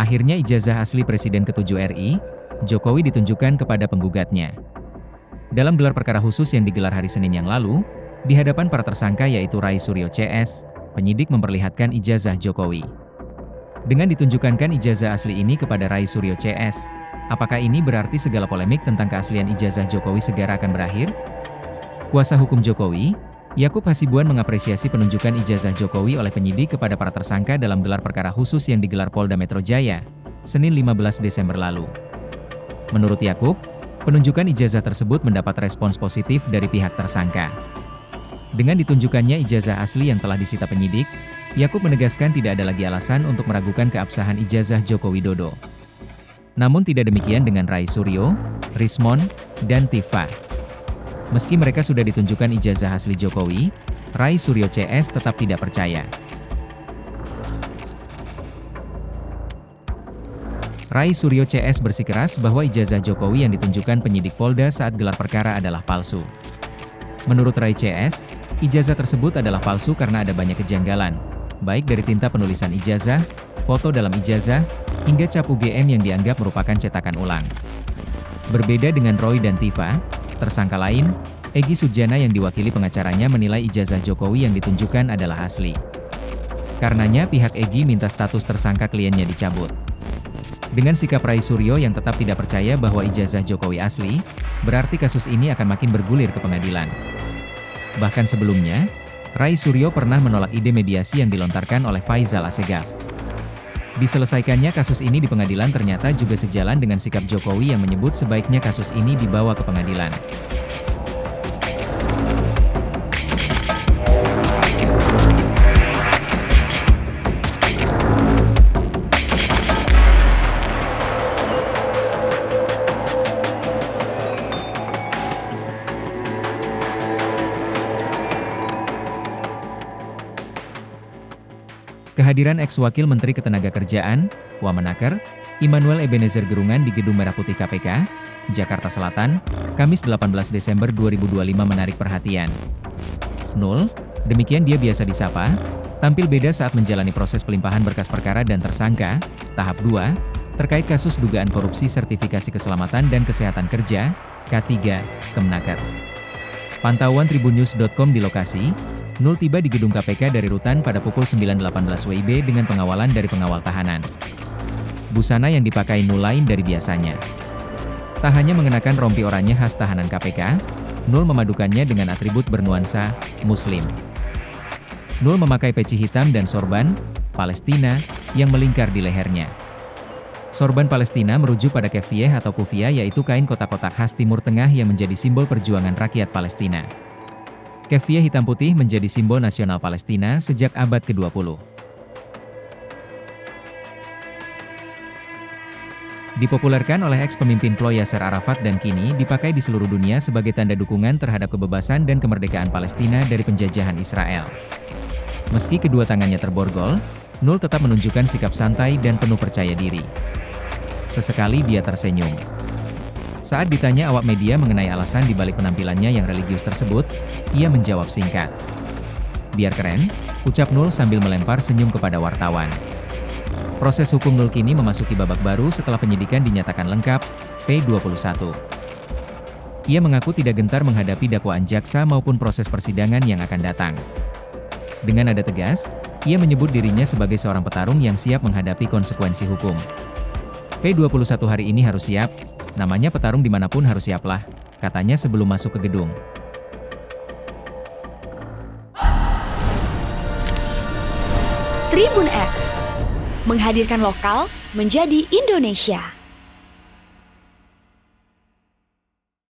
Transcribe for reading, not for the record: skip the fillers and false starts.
Akhirnya ijazah asli Presiden ke-7 RI, Jokowi ditunjukkan kepada penggugatnya. Dalam gelar perkara khusus yang digelar hari Senin yang lalu, di hadapan para tersangka yaitu Rai Suryo CS, penyidik memperlihatkan ijazah Jokowi. Dengan ditunjukkan ijazah asli ini kepada Rai Suryo CS, apakah ini berarti segala polemik tentang keaslian ijazah Jokowi segera akan berakhir? Kuasa hukum Jokowi, Yakub Hasibuan mengapresiasi penunjukan ijazah Jokowi oleh penyidik kepada para tersangka dalam gelar perkara khusus yang digelar Polda Metro Jaya, Senin 15 Desember lalu. Menurut Yakub, penunjukan ijazah tersebut mendapat respons positif dari pihak tersangka. Dengan ditunjukkannya ijazah asli yang telah disita penyidik, Yakub menegaskan tidak ada lagi alasan untuk meragukan keabsahan ijazah Joko Widodo. Namun tidak demikian dengan Rai Suryo, Rismon, dan Tifa. Meski mereka sudah ditunjukkan ijazah asli Jokowi, Rai Suryo CS tetap tidak percaya. Rai Suryo CS bersikeras bahwa ijazah Jokowi yang ditunjukkan penyidik Polda saat gelar perkara adalah palsu. Menurut Rai CS, ijazah tersebut adalah palsu karena ada banyak kejanggalan, baik dari tinta penulisan ijazah, foto dalam ijazah, hingga cap UGM yang dianggap merupakan cetakan ulang. Berbeda dengan Roy dan Tifa, tersangka lain, Egy Sujana yang diwakili pengacaranya menilai ijazah Jokowi yang ditunjukkan adalah asli. Karenanya pihak Egy minta status tersangka kliennya dicabut. Dengan sikap Rai Suryo yang tetap tidak percaya bahwa ijazah Jokowi asli, berarti kasus ini akan makin bergulir ke pengadilan. Bahkan sebelumnya, Rai Suryo pernah menolak ide mediasi yang dilontarkan oleh Faisal Assegaf. Diselesaikannya kasus ini di pengadilan ternyata juga sejalan dengan sikap Jokowi yang menyebut sebaiknya kasus ini dibawa ke pengadilan. Kehadiran ex-wakil Menteri Ketenagakerjaan, Wamenaker, Immanuel Ebenezer Gerungan di Gedung Merah Putih KPK, Jakarta Selatan, Kamis 18 Desember 2025 menarik perhatian. Demikian dia biasa disapa, tampil beda saat menjalani proses pelimpahan berkas perkara dan tersangka, tahap 2, terkait kasus dugaan korupsi sertifikasi keselamatan dan kesehatan kerja, K3, Kemenaker. Pantauan tribunnews.com di lokasi, Nul tiba di gedung KPK dari rutan pada pukul 9.18 WIB dengan pengawalan dari pengawal tahanan. Busana yang dipakai Nul lain dari biasanya. Tak hanya mengenakan rompi oranye khas tahanan KPK, Nul memadukannya dengan atribut bernuansa Muslim. Nul memakai peci hitam dan sorban Palestina yang melingkar di lehernya. Sorban Palestina merujuk pada kefiyeh atau kufiyah, yaitu kain kotak-kotak khas Timur Tengah yang menjadi simbol perjuangan rakyat Palestina. Kefiyeh hitam putih menjadi simbol nasional Palestina sejak abad ke-20. Dipopulerkan oleh ex-pemimpin PLO Yasser Arafat dan kini dipakai di seluruh dunia sebagai tanda dukungan terhadap kebebasan dan kemerdekaan Palestina dari penjajahan Israel. Meski kedua tangannya terborgol, Nul tetap menunjukkan sikap santai dan penuh percaya diri. Sesekali dia tersenyum. Saat ditanya awak media mengenai alasan dibalik penampilannya yang religius tersebut, ia menjawab singkat. Biar keren, ucap Nul sambil melempar senyum kepada wartawan. Proses hukum Nul kini memasuki babak baru setelah penyidikan dinyatakan lengkap, P21. Ia mengaku tidak gentar menghadapi dakwaan jaksa maupun proses persidangan yang akan datang. Dengan nada tegas, ia menyebut dirinya sebagai seorang petarung yang siap menghadapi konsekuensi hukum. P21 hari ini harus siap, namanya petarung dimanapun harus siaplah, katanya sebelum masuk ke gedung. Tribun X menghadirkan lokal menjadi Indonesia.